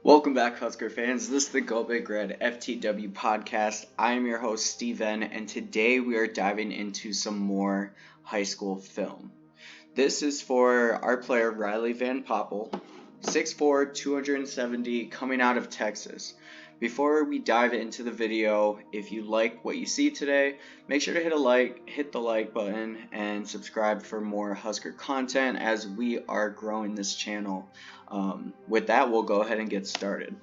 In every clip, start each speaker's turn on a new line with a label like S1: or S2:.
S1: Welcome back, Husker fans. This is the Go Big Red FTW podcast. I am your host, Steven, and today we are diving into some more high school film. This is for our player, Riley Van Poppel, 6'4", 270, coming out of Texas. Before we dive into the video, if you like what you see today, make sure to hit the like button, and subscribe for more Husker content as we are growing this channel. With that, we'll go ahead and get started.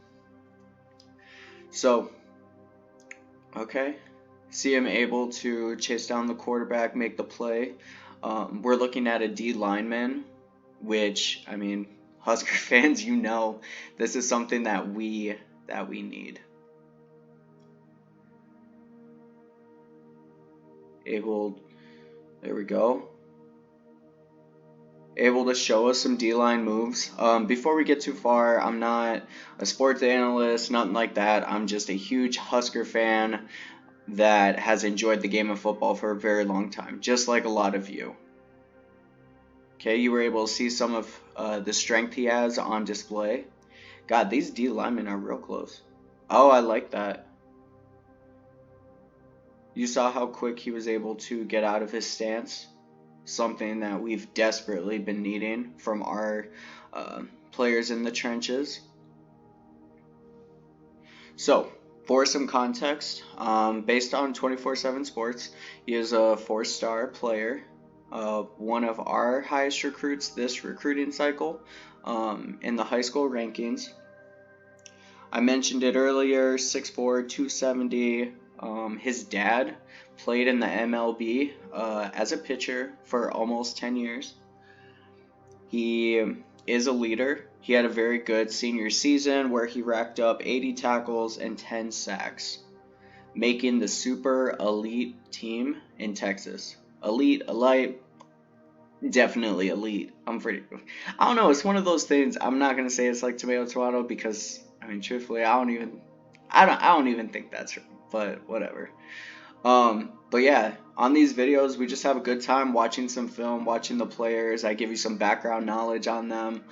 S1: So, okay, see him able to chase down the quarterback, make the play. We're looking at a D lineman, which, I mean, Husker fans, you know, this is something that we need. There we go. Able to show us some D-line moves. Before we get too far, I'm not a sports analyst, nothing like that. I'm just a huge Husker fan that has enjoyed the game of football for a very long time, just like a lot of you. Okay, you were able to see some of the strength he has on display. God, these D linemen are real close. Oh, I like that. You saw how quick he was able to get out of his stance. Something that we've desperately been needing from our players in the trenches. So, for some context, based on 24/7 Sports, he is a 4-star player, one of our highest recruits this recruiting cycle in the high school rankings. I mentioned it earlier, 6'4", 270. His dad played in the MLB as a pitcher for almost 10 years. He is a leader. He had a very good senior season where he racked up 80 tackles and 10 sacks, making the super elite team in Texas. Elite, definitely elite. I don't know, it's one of those things. I'm not going to say it's like tomato because, I mean, truthfully, I don't even think that's true, but whatever. But yeah, on these videos, we just have a good time watching some film, watching the players. I give you some background knowledge on them.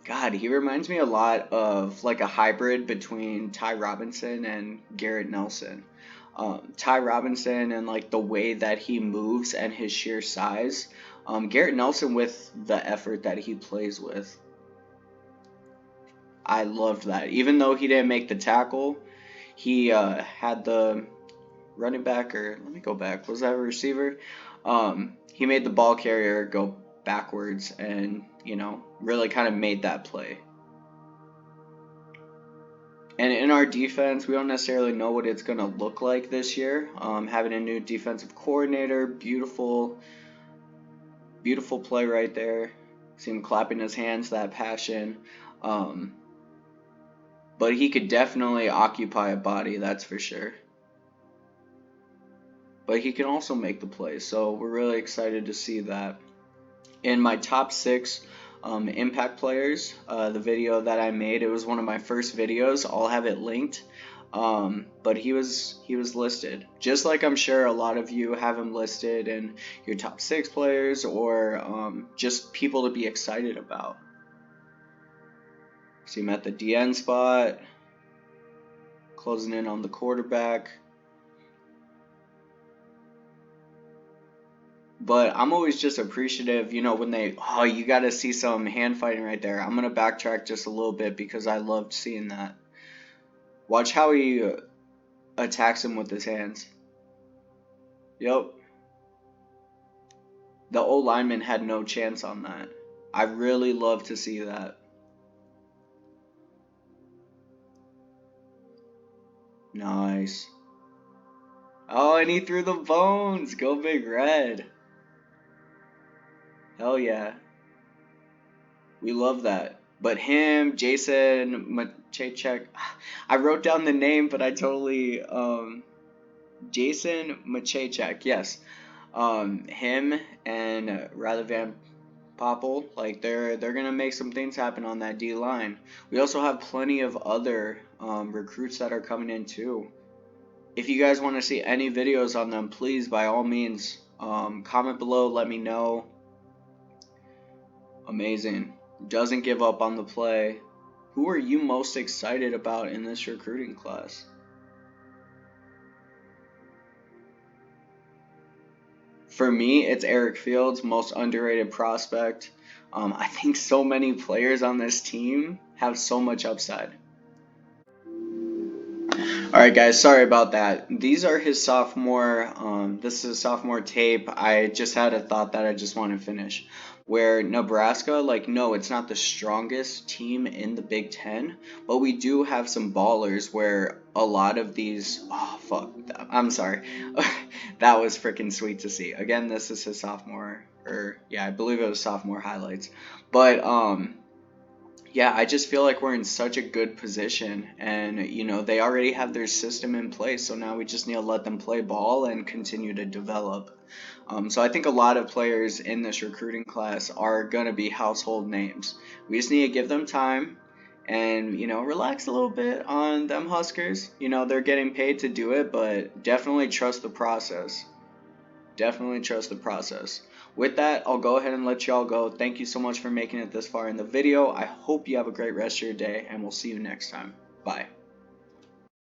S1: God, he reminds me a lot of like a hybrid between Ty Robinson and Garrett Nelson. Ty Robinson and like the way that he moves and his sheer size. Garrett Nelson with the effort that he plays with. I loved that. Even though he didn't make the tackle, he had the running back, or let me go back, was that a receiver? He made the ball carrier go backwards and, really kind of made that play. And in our defense, we don't necessarily know what it's going to look like this year. Having a new defensive coordinator, beautiful play right there. See him clapping his hands, that passion. But he could definitely occupy a body, that's for sure. But he can also make the play, so we're really excited to see that. In my top 6 impact players, the video that I made, it was one of my first videos. I'll have it linked. But he was listed, just like I'm sure a lot of you have him listed in your top 6 players, or just people to be excited about. See him at the DN spot, closing in on the quarterback. But I'm always just appreciative, when you got to see some hand fighting right there. I'm going to backtrack just a little bit because I loved seeing that. Watch how he attacks him with his hands. Yep. The old lineman had no chance on that. I really love to see that. Nice. Oh, and he threw the bones. Go Big Red. Hell yeah. We love that. But him, Jason Machechek, I wrote down the name, but I totally, Jason Machechek, yes. Him and Riley Van Poppel, like they're gonna make some things happen on that D line. We also have plenty of other recruits that are coming in too. If you guys want to see any videos on them, please, by all means, comment below, let me know. Amazing. doesn't give up on the play. Who are you most excited about in this recruiting class? For me, it's Eric Fields, most underrated prospect. I think so many players on this team have so much upside. All right, guys, sorry about that. These are his sophomore. This is sophomore tape. I just had a thought that I just want to finish. Where Nebraska, like, no, it's not the strongest team in the Big Ten, but we do have some ballers where a lot of these. Oh, fuck. I'm sorry. That was freaking sweet to see. Again, this is his sophomore, or yeah, I believe it was sophomore highlights. But, yeah, I just feel like we're in such a good position, and they already have their system in place, so now we just need to let them play ball and continue to develop. So I think a lot of players in this recruiting class are gonna be household names. We just need to give them time and relax a little bit on them Huskers. They're getting paid to do it, but definitely trust the process. Definitely trust the process. With that, I'll go ahead and let y'all go. Thank you so much for making it this far in the video. I hope you have a great rest of your day, and we'll see you next time. Bye.